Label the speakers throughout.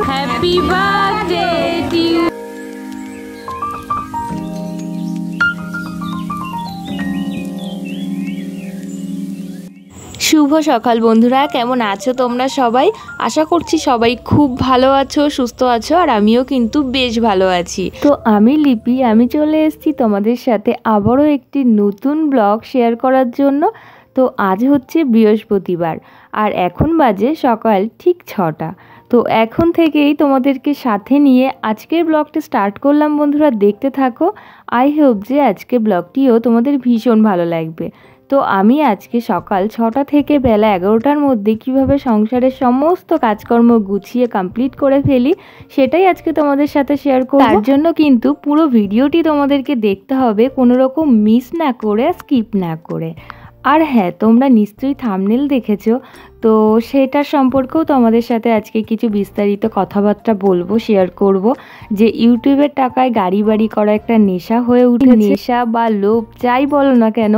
Speaker 1: Happy birthday to you. শুভ সকাল বন্ধুরা, কেমন আছো তোমরা সবাই? আশা করছি সবাই খুব ভালো আছো, সুস্থ আছো, আর আমিও কিন্তু বেশ ভালো আছি। তো আমি লিপি, আমি চলে এসেছি তোমাদের সাথে আবারও একটি নতুন ব্লগ শেয়ার করার জন্য। তো আজ হচ্ছে বৃহস্পতিবার আর এখন বাজে সকাল ঠিক 6টা। তো এখন থেকেই তোমাদেরকে সাথে নিয়ে আজকের ব্লগটা স্টার্ট করলাম বন্ধুরা, দেখতে থাকো। আই হোপ যে আজকের ব্লগটিও তোমাদের ভীষণ ভালো লাগবে। তো আমি আজকে সকাল 6টা থেকে বেলা 11টার মধ্যে কিভাবে সংসারের সমস্ত কাজকর্ম গুছিয়ে কমপ্লিট করে ফেলি সেটাই আজকে তোমাদের সাথে শেয়ার করব। তার জন্য কিন্তু পুরো ভিডিওটি তোমাদেরকে দেখতে হবে, কোনো রকম মিস না করে, স্কিপ না করে। আর হ্যাঁ, তোমরা নিশ্চয়ই থাম্বনেল দেখেছো, তো সেটার সম্পর্কেও তোমাদের সাথে আজকে কিছু বিস্তারিত কথাবার্তা বলবো, শেয়ার করব। যে ইউটিউবের টাকায় গাড়ি বাড়ি করা একটা নেশা হয়ে উঠেছে, নেশা বা লোভ যাই বলো না কেন,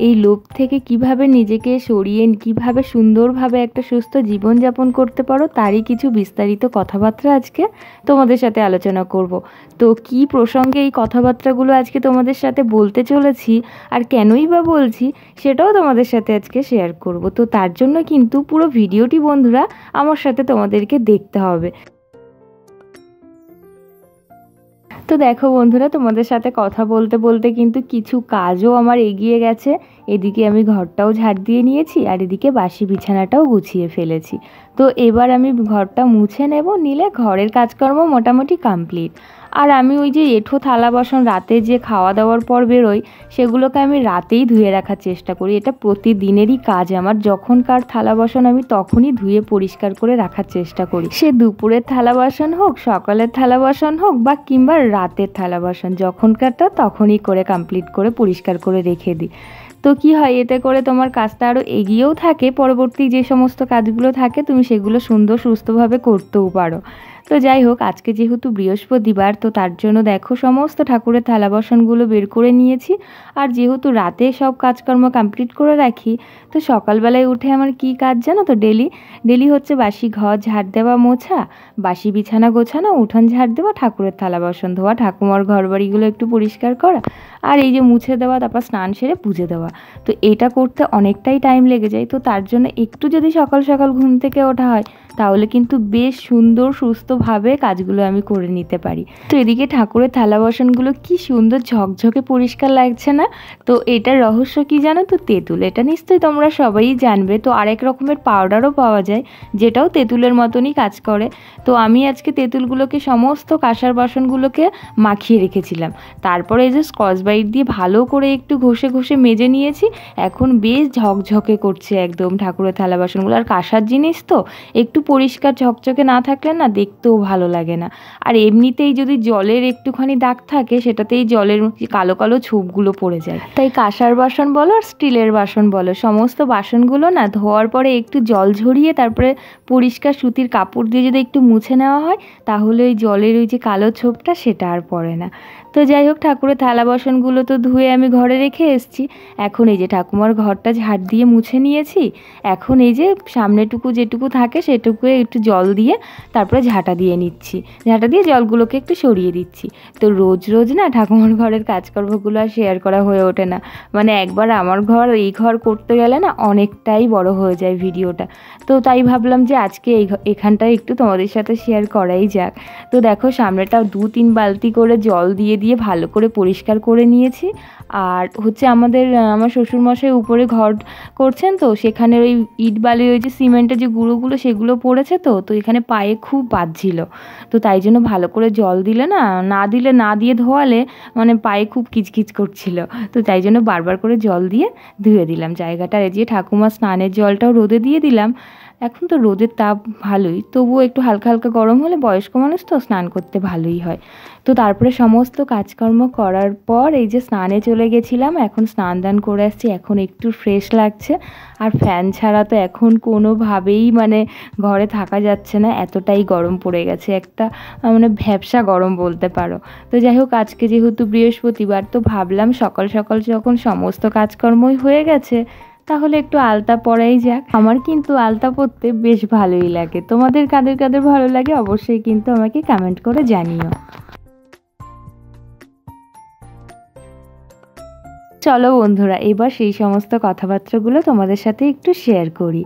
Speaker 1: এই লোভ থেকে কিভাবে নিজেকে সরিয়ে কিভাবে সুন্দরভাবে একটা সুস্থ জীবনযাপন করতে পারো তারই কিছু বিস্তারিত কথাবার্তা আজকে তোমাদের সাথে আলোচনা করব। তো কি প্রসঙ্গে এই কথাবার্তাগুলো আজকে তোমাদের সাথে বলতে চলেছি আর কেনই বা বলছি সেটাও তোমাদের সাথে আজকে শেয়ার করব। তো তার জন্য কিন্তু পুরো ভিডিওটি বন্ধুরা আমার সাথে তোমাদেরকে দেখতে হবে। তো দেখো বন্ধুরা, তোমাদের সাথে কথা বলতে বলতে কিন্তু কিছু কাজও আমার এগিয়ে গেছে। এদিকে আমি ঘরটাও ঝাড় দিয়ে নিয়েছি আর এদিকে বাসি বিছানাটাও গুছিয়ে ফেলেছি। তো এবার আমি ঘরটা মুছে নেব, নিলে ঘরের কাজকর্ম মোটামুটি কমপ্লিট। আর আমি ওই যে এঁঠো থালা বাসন রাতে যে খাওয়া দাওয়ার পর বেরোই সেগুলোকে আমি রাতেই ধুয়ে রাখার চেষ্টা করি। এটা প্রতিদিনেরই কাজ আমার, যখনকার থালা বাসন আমি তখনই ধুয়ে পরিষ্কার করে রাখার চেষ্টা করি। সে দুপুরের থালা বাসন হোক, সকালের থালা বাসন হোক, বা কিংবা রাতের থালা বাসন, যখনকারটা তখনই করে কমপ্লিট করে পরিষ্কার করে রেখে দিই। তো কি হয়, এতে করে তোমার কাজটা আরও এগিয়েও থাকে, পরবর্তী যে সমস্ত কাজগুলো থাকে তুমি সেগুলো সুন্দর সুস্থভাবে করতেও পারো। তো যাই হোক, আজকে যেহেতু বৃহস্পতিবার তো তার জন্য দেখো সমস্ত ঠাকুরের থালা বাসনগুলো বের করে নিয়েছি। আর যেহেতু রাতে সব কাজকর্ম কমপ্লিট করে রাখি, তো সকালবেলায় উঠে আমার কি কাজ জানো তো, ডেলি হচ্ছে বাসি ঘর ঝাড় দেওয়া, মোছা, বাসি বিছানা গোছানো, উঠোন ঝাড় দেওয়া, ঠাকুরের থালা বাসন ধোয়া, ঠাকুমার ঘর বাড়িগুলো একটু পরিষ্কার করা, আর এই যে মুছে দেওয়া, তারপর স্নান সেরে পুজো দেওয়া। তো এটা করতে অনেকটাই টাইম লেগে যায়। তো তার জন্য একটু যদি সকাল সকাল ঘুম থেকে ওঠা হয় তাহলে কিন্তু বেশ সুন্দর সুস্থভাবে কাজগুলো আমি করে নিতে পারি। তো এদিকে ঠাকুরের থালা বাসনগুলো কি সুন্দর ঝকঝকে পরিষ্কার লাগছে না? তো এটার রহস্য কি জানো তো, তেঁতুল। এটা নিশ্চয়ই তোমরা সবাই জানবে। তো আরেক রকমের পাউডারও পাওয়া যায় যেটাও তেঁতুলের মতনই কাজ করে। তো আমি আজকে তেঁতুলগুলোকে সমস্ত কাঁসার বাসনগুলোকে মাখিয়ে রেখেছিলাম। তারপরে এই যে স্কচ ব্রাইট দিয়ে ভালো করে একটু ঘষে ঘষে মেজে নিয়েছি। এখন বেশ ঝকঝকে করছে একদম ঠাকুরের থালা বাসনগুলো। আর কাঁসার জিনিস তো একটু পরিষ্কার ঝকঝকে না থাকলে না দেখতেও ভালো লাগে না। আর এমনিতেই যদি জলের একটুখানি দাগ থাকে সেটাতেই জলের কালো কালো ছোপগুলো পড়ে যায়। তাই কাঁসার বাসন বলো আর স্টিলের বাসন বলো, সমস্ত বাসনগুলো না ধোয়ার পরে একটু জল ঝরিয়ে তারপরে পরিষ্কার সুতির কাপড় দিয়ে যদি একটু মুছে নেওয়া হয় তাহলে ওই জলের ওই যে কালো ছোপটা সেটা আর পড়ে না। তো যাই হোক, ঠাকুরের থালা বাসনগুলো তো ধুয়ে আমি ঘরে রেখে এসেছি। এখন এই যে ঠাকুমার ঘরটা ঝাড় দিয়ে মুছে নিয়েছি। এখন এই যে সামনেটুকু যেটুকু থাকে সেটুকু একটু জল দিয়ে তারপরে ঝাঁটা দিয়ে নিচ্ছি, ঝাঁটা দিয়ে জলগুলোকে একটু সরিয়ে দিচ্ছি। তো রোজ রোজ না ঠাকুমার ঘরের কাজকর্মগুলো আর শেয়ার করা হয়ে ওঠে না। মানে একবার আমার ঘর এই ঘর করতে গেলে না অনেকটাই বড় হয়ে যায় ভিডিওটা। তো তাই ভাবলাম যে আজকে এখানটায় একটু তোমাদের সাথে শেয়ার করাই যাক। তো দেখো সামনেটা 2-3 বালতি করে জল দিয়ে দিয়ে ভালো করে পরিষ্কার করে নিয়েছি। আর হচ্ছে আমার শ্বশুরমশাই উপরে ঘর করছেন, তো সেখানে ওই ইট বালির ওই যে সিমেন্টের যে গুঁড়োগুলো সেগুলো পড়েছে, তো এখানে পায়ে খুব বাজছিল। তো তাই জন্য ভালো করে জল দিলে না দিয়ে ধোয়ালে মানে পায়ে খুব কিচকিচ করছিল। তো তাই জন্য বারবার করে জল দিয়ে ধুয়ে দিলাম জায়গাটা। এই যে ঠাকুমার স্নানের জলটাও রোদে দিয়ে দিলাম। এখন তো রোদের তাপ ভালোই, তবুও একটু হালকা হালকা গরম হলে বয়স্ক মানুষ তো স্নান করতে ভালোই হয়। তো তারপরে সমস্ত কাজকর্ম করার পর এই যে স্নানে চলে গেছিলাম। এখন স্নান দান করে আসছি, এখন একটু ফ্রেশ লাগছে। আর ফ্যান ছাড়া তো এখন কোনোভাবেই মানে ঘরে থাকা যাচ্ছে না, এতটাই গরম পড়ে গেছে, একটা মানে ভ্যাপসা গরম বলতে পারো। তো যাই হোক, আজকে যেহেতু বৃহস্পতিবার তো ভাবলাম সকাল সকাল যখন সমস্ত কাজকর্মই হয়ে গেছে তাহলে একটু আলতা পরাই যাক। আমার কিন্তু আলতা পরতে বেশ ভালোই লাগে। তোমাদের কাদের কাদের ভালো লাগে অবশ্যই কিন্তু আমাকে কমেন্ট করে জানিও। চলো বন্ধুরা, এবার সেই সমস্ত কথাবার্তাগুলো তোমাদের সাথে একটু শেয়ার করি।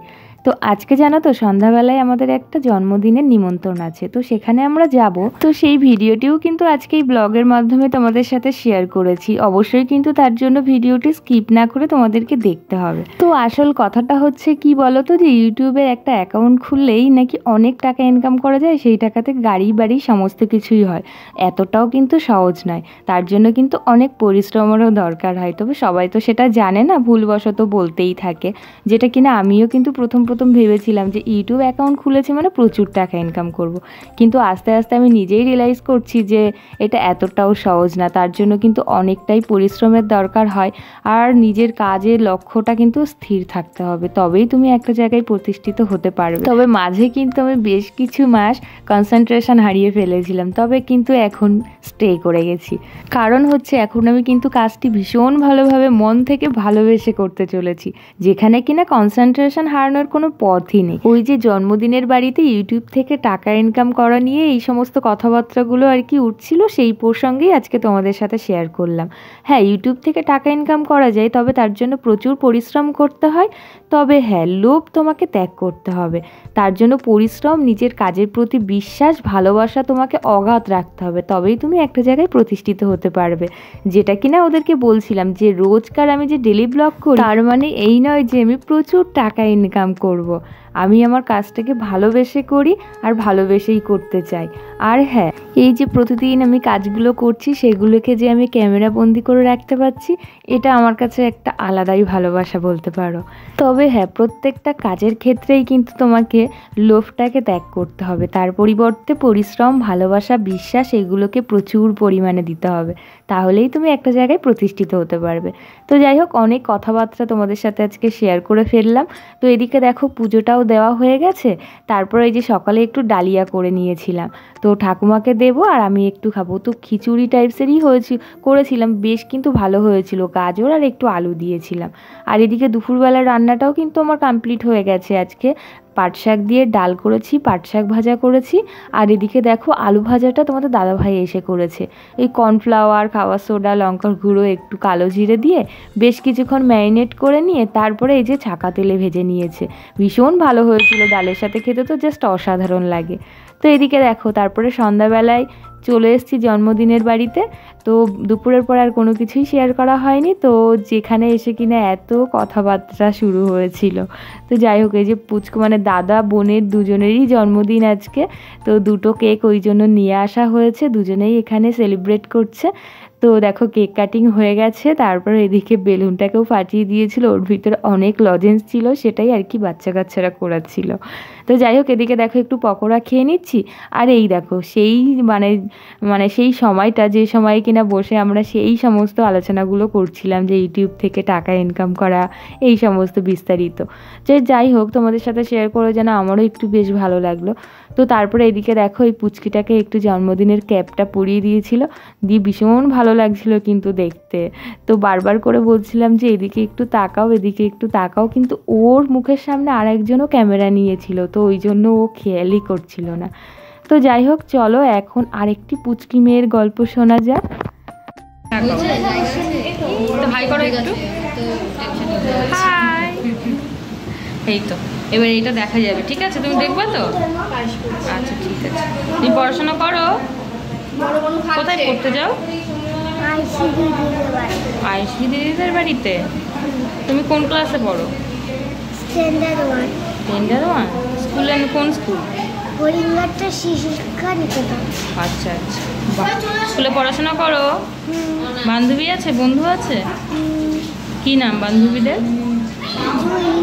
Speaker 1: তো আজকে জানো তো সন্ধ্যাবেলায় আমাদের একটা জন্মদিনের নিমন্ত্রণ আছে, তো সেখানে আমরা যাব। তো সেই ভিডিওটিও কিন্তু আজকে এই ব্লগের মাধ্যমে তোমাদের সাথে শেয়ার করেছি। অবশ্যই কিন্তু তার জন্য ভিডিওটি স্কিপ না করে তোমাদেরকে দেখতে হবে। তো আসল কথাটা হচ্ছে কি বলো তো, যে ইউটিউবের একটা অ্যাকাউন্ট খুললেই নাকি অনেক টাকা ইনকাম করা যায়, সেই টাকাতে গাড়ি বাড়ি সমস্ত কিছুই হয়। এতটাও কিন্তু সহজ নয়, তার জন্য কিন্তু অনেক পরিশ্রমেরও দরকার হয়। তবে সবাই তো সেটা জানে না, ভুলবশত বলতেই থাকে, যেটা কিনা আমিও কিন্তু প্রথম ভেবেছিলাম যে ইউটিউব অ্যাকাউন্ট খুলেছি মানে প্রচুর টাকা ইনকাম করব। কিন্তু আস্তে আস্তে আমি নিজেই রিয়েলাইজ করছি যে এটা এতটাও সহজ না, তার জন্য কিন্তু অনেকটাই পরিশ্রমের দরকার হয়। আর নিজের কাজের লক্ষ্যটা কিন্তু স্থির থাকতে হবে, তবেই তুমি একটা জায়গায় প্রতিষ্ঠিত হতে পারবে। তবে মাঝে কিন্তু আমি বেশ কিছু মাস কনসেন্ট্রেশন হারিয়ে ফেলেছিলাম, তবে কিন্তু এখন স্টে করে গেছি। কারণ হচ্ছে এখন আমি কিন্তু কাজটি ভীষণ ভালোভাবে মন থেকে ভালোবেসে করতে চলেছি, যেখানে কিনা কনসেন্ট্রেশন হারানোর কোনো পথই নেই। ওই যে জন্মদিনের বাড়িতে ইউটিউব থেকে টাকা ইনকাম করা নিয়ে এই সমস্ত কথাবার্তাগুলো আর কি উঠছিল, সেই প্রসঙ্গেই আজকে তোমাদের সাথে শেয়ার করলাম। হ্যাঁ, ইউটিউব থেকে টাকা ইনকাম করা যায়, তবে তার জন্য প্রচুর পরিশ্রম করতে হয়। তবে হ্যাঁ, লোভ তোমাকে ত্যাগ করতে হবে। তার জন্য পরিশ্রম, নিজের কাজের প্রতি বিশ্বাস, ভালোবাসা তোমাকে অগাধ রাখতে হবে, তবেই তুমি একটা জায়গায় প্রতিষ্ঠিত হতে পারবে। যেটা কিনা ওদেরকে বলছিলাম যে রোজকার আমি যে ডেলি ব্লগ করি, তার মানে এই নয় যে আমি প্রচুর টাকা ইনকাম করব। আমি আমার কাজটাকে ভালোবেসে করি আর ভালোবেসেই করতে চাই। আর হ্যাঁ, এই যে প্রতিদিন আমি কাজগুলো করছি সেগুলোকে যে আমি ক্যামেরা বন্দি করে রাখতে পারছি, এটা আমার কাছে একটা আলাদাই ভালোবাসা বলতে পারো। তবে হ্যাঁ, প্রত্যেকটা কাজের ক্ষেত্রেই কিন্তু তোমাকে লোভটাকে ত্যাগ করতে হবে, তার পরিবর্তে পরিশ্রম, ভালোবাসা, বিশ্বাস এগুলোকে প্রচুর পরিমাণে দিতে হবে, তাহলেই তুমি একটা জায়গায় প্রতিষ্ঠিত হতে পারবে। তো যাই হোক, অনেক কথাবার্তা তোমাদের সাথে আজকে শেয়ার করে ফেললাম। তো এদিকে দেখো পুজোটাও দেওয়া হয়ে গেছে। তারপর এই যে সকালে একটু ডালিয়া করে নিয়েছিলাম, তো ঠাকুমাকে দেবো আর আমি একটু খাবো। তো খিচুড়ি টাইপসেরই করেছিলাম, বেশ কিন্তু ভালো হয়েছিল, গাজর আর একটু আলু দিয়েছিলাম। আর এদিকে দুপুরবেলার রান্নাটাও কিন্তু আমার কমপ্লিট হয়ে গেছে। আজকে পাট শাক দিয়ে ডাল করেছি, পাট শাক ভাজা করেছি, আর এদিকে দেখো আলু ভাজাটা তোমাদের দাদাভাই এসে করেছে। এই কর্নফ্লাওয়ার, খাওয়া সোডা, লঙ্কার গুঁড়ো, একটু কালো জিরে দিয়ে বেশ কিছুক্ষণ ম্যারিনেট করে নিয়ে তারপরে এই যে ছাকা তেলে ভেজে নিয়েছে। ভীষণ ভালো হয়েছিল, ডালের সাথে খেতে তো জাস্ট অসাধারণ লাগে। তো এদিকে দেখো তারপরে সন্ধ্যাবেলায় চলে এসেছি জন্মদিনের বাড়িতে। তো দুপুরের পর আর কোনো কিছুই শেয়ার করা হয়নি, তো যেখানে এসে কিনা এত কথাবার্তা শুরু হয়েছিল। তো যাই হোক, এই যে পুচকু মানে দাদা বোনের দুজনেরই জন্মদিন আজকে, তো দুটো কেক ওই জন্য নিয়ে আসা হয়েছে, দুজনেই এখানে সেলিব্রেট করছে। তো দেখো কেক কাটিং হয়ে গেছে, তারপর এদিকে বেলুনটাকেও ফাটিয়ে দিয়েছিল, ওর ভিতরে অনেক লজেন্স ছিল, সেটাই আর কি বাচ্চা কাচ্চারা করাচ্ছিল। তো যাই হোক, এদিকে দেখো একটু পকোড়া খেয়ে নিচ্ছি। আর এই দেখো সেই মানে সেই সময়টা, যে সময় কিনা বসে আমরা সেই সমস্ত আলোচনাগুলো করছিলাম যে ইউটিউব থেকে টাকা ইনকাম করা, এই সমস্ত বিস্তারিত। যে যাই হোক, তোমাদের সাথে শেয়ার করে যেন আমারও একটু বেশ ভালো লাগলো। তো তারপরে এদিকে দেখো এই পুচকিটাকে একটু জন্মদিনের ক্যাপটা পরিয়ে দিয়েছিল, দিয়ে ভীষণ ভালো লাগছিল কিন্তু দেখতে। তো বারবার করে বলছিলাম যে এদিকে একটু তাকাও, এদিকে একটু তাকাও, কিন্তু ওর মুখের সামনে আর একজনও ক্যামেরা নিয়েছিল, তো ওই জন্য ও খেয়ালই করছিল না। তো যাই হোক, চলো এখন আরেকটি পুচকি মেয়ের গল্প শোনা যাক। হাই করো একটু। হাই। এই তো এবার এইটা দেখা যাবে, ঠিক আছে? তুমি দেখবে তো? আচ্ছা ঠিক আছে, তুমি পড়াশোনা করো। কোথায় পড়তে যাও? আয়ুষী দিদিদের বাড়িতে। তুমি কোন ক্লাসে পড়ো?
Speaker 2: স্ট্যান্ডার্ড 1।
Speaker 1: স্ট্যান্ডার্ড 1? স্কুলে কোন স্কুল?
Speaker 2: হরিঙ্গারটা শিশু শিক্ষা নিকেতন।
Speaker 1: আচ্ছা আচ্ছা, বাহ। স্কুলে পড়াশোনা করো? বান্ধবী আছে, বন্ধু আছে? কি নাম বান্ধবীদের?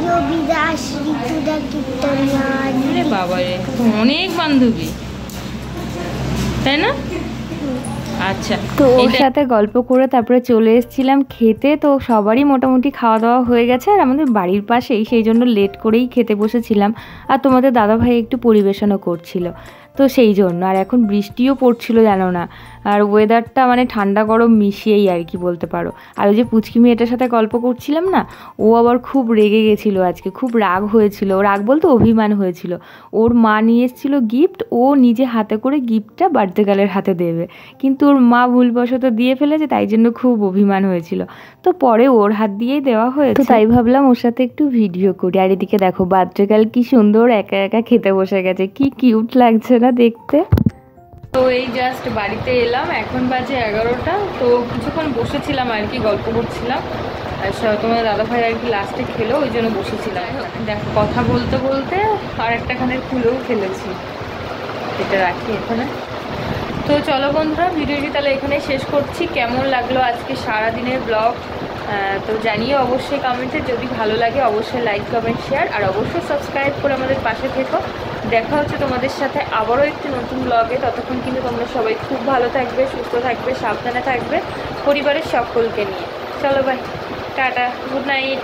Speaker 2: রবি দাস, ঋতুদা, কীর্তনিয়া।
Speaker 1: আরে বাবা রে, অনেক বান্ধবী, তাই না? আচ্ছা, তো ওর সাথে গল্প করে তারপরে চলে এসেছিলাম খেতে। তো সবারই মোটামুটি খাওয়া দাওয়া হয়ে গেছে, আর আমাদের বাড়ির পাশেই, সেই জন্য লেট করেই খেতে বসেছিলাম। আর তোমাদের দাদাভাই একটু পরিবেশনও করছিল। তো সেই জন্য। আর এখন বৃষ্টিও পড়ছিল জানো না, আর ওয়েদারটা মানে ঠান্ডা গরম মিশিয়েই আর কি বলতে পারো। আর ওই যে পুচকি মেয়েটার সাথে গল্প করছিলাম না, ও আবার খুব রেগে গেছিলো আজকে, খুব রাগ হয়েছিল, রাগ বলতে অভিমান হয়েছিল। ওর মা নিয়ে এসেছিলো গিফট, ও নিজে হাতে করে গিফটটা বার্থডে গার্লের হাতে দেবে, কিন্তু ওর মা ভুলবশত দিয়ে ফেলেছে, তাই জন্য খুব অভিমান হয়েছিল। তো পরে ওর হাত দিয়েই দেওয়া হয়েছে। তো তাই ভাবলাম ওর সাথে একটু ভিডিও করি। আর এদিকে দেখো বার্থডে গার্ল কি সুন্দর একা একা খেতে বসে গেছে, কি কিউট লাগছে না দেখতে। তো এই জাস্ট বাড়িতে এলাম, এখন বাজে 11টা। তো কিছুক্ষণ বসেছিলাম আর কি, গল্প করছিলাম। আর তোমার দাদাভাই আর কি লাস্টে খেলো, ওই জন্য বসেছিলাম। দেখো কথা বলতে বলতে আর একটা খানের খুলেও ফেলেছি, এটা রাখি এখানে। তো চলো বন্ধুরা, ভিডিওটি তাহলে এখানে শেষ করছি। কেমন লাগলো আজকে সারাদিনের ব্লগ তো জানিয়ে অবশ্যই কমেন্টে। যদি ভালো লাগে অবশ্যই লাইক কমেন্ট শেয়ার, আর অবশ্যই সাবস্ক্রাইব করে আমাদের পাশে থেকো। দেখা হচ্ছে তোমাদের সাথে আবারও একটি নতুন ব্লগে। ততক্ষণ কিন্তু তোমরা সবাই খুব ভালো থাকবে, সুস্থ থাকবে, সাবধানে থাকবে পরিবারের সকলকে নিয়ে। চলো বাই, টাটা, গুড নাইট।